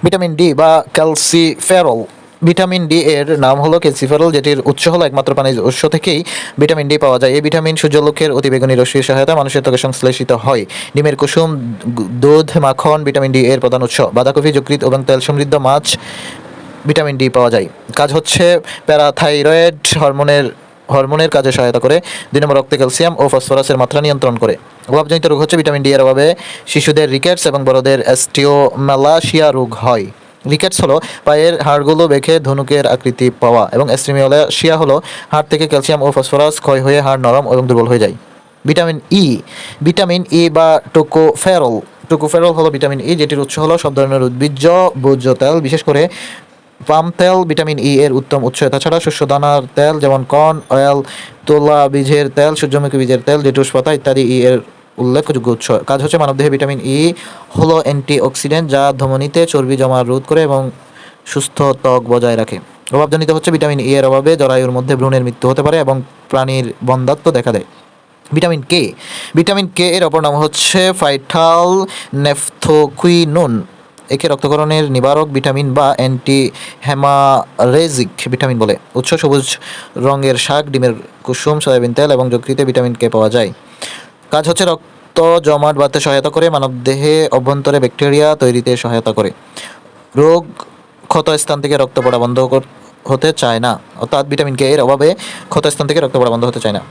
Vitamin D বা calciferol. Vitamin D এর নাম হলো ক্যালসিফেরল, যেটির উৎস হলো একমাত্র প্রাণীজ উৎস থেকেই ভিটামিন ডি পাওয়া যায়। এই ভিটামিন সূর্যালোকের অতিবেগুনি রশ্মির সহায়তায় মানুষের ত্বকে সংশ্লেষিত হয়। ডিমের কুসুম, দুধ, মাখন ভিটামিন ডি এর প্রধান উৎস। বাঁধাকপি, যকৃৎ এবং তেল সমৃদ্ধ মাছ ভিটামিন ডি পাওয়া যায়। কাজ হচ্ছে প্যারাথাইরয়েড হরমোনের কাজে সহায়তা করে। 2 নম্বর, রক্তে ক্যালসিয়াম ও ফসফরাসের মাত্রা নিয়ন্ত্রণ করে। অভাবজনিত রোগ হচ্ছে ভিটামিন ডি এর অভাবে শিশুদের রিকেটস এবং বড়দের অস্টিওমালাসিয়া রোগ হয়। রিকেটস হলো পায়ের হাড়গুলো বেঁকে ধনুকের আকৃতি পাওয়া, এবং অস্টিওমালাসিয়া হলো হাড় থেকে ক্যালসিয়াম ও ফসফরাস ক্ষয় হয়ে হাড় নরম এবং দুর্বল হয়ে যায়। Vitamin E. ভিটামিন ই বা টোকোফেরল। টোকোফেরল হলো ভিটামিন ই, যেটির উৎস হলো সব ধরনের উদ্ভিজ্জ ভোজ্য তেল, বিশেষ করে পাম তেল ভিটামিন ই এর উত্তম উৎস। তাছাড়া শস্য দানার তেল যেমন কর্ন অয়েল, তোলা বীজের তেল, সূর্যমুখী বীজের তেল, লেটুস পাতা ইত্যাদি ই এর উল্লেখযোগ্য উৎস। কাজ হচ্ছে মানবদেহে ভিটামিন ই হলো অ্যান্টিঅক্সিডেন্ট, যা ধমনীতে চর্বি জমা রোধ করে এবং সুস্থ ত্বক বজায় রাখে। অভাবজনিত হচ্ছে ভিটামিন ই এর অভাবে জরায়ুর মধ্যে ভ্রূণের মৃত্যু হতে পারে এবং প্রাণীর বন্ধ্যাত্ব দেখা দেয়। Vitamin K. ভিটামিন কে এর অপর নাম হচ্ছে ফাইটাল নেফথোকুইনুন। একে রক্তকরণের নিবারক ভিটামিন বা অ্যান্টি হেমারেজিক ভিটামিন বলে। উৎস সবুজ রঙের শাক, ডিমের কুসুম, সয়াবিন তেল এবং যকৃতে ভিটামিন কে পাওয়া যায়। কাজ হচ্ছে রক্ত জমাট বাঁধতে সহায়তা করে, মানবদেহে অভ্যন্তরে ব্যাকটেরিয়া তৈরিতে সহায়তা করে। রোগ ক্ষত স্থান থেকে রক্ত পড়া বন্ধ হতে চায় না, অর্থাৎ ভিটামিন কে এর অভাবে ক্ষত স্থান থেকে রক্ত পড়া বন্ধ হতে চায় না।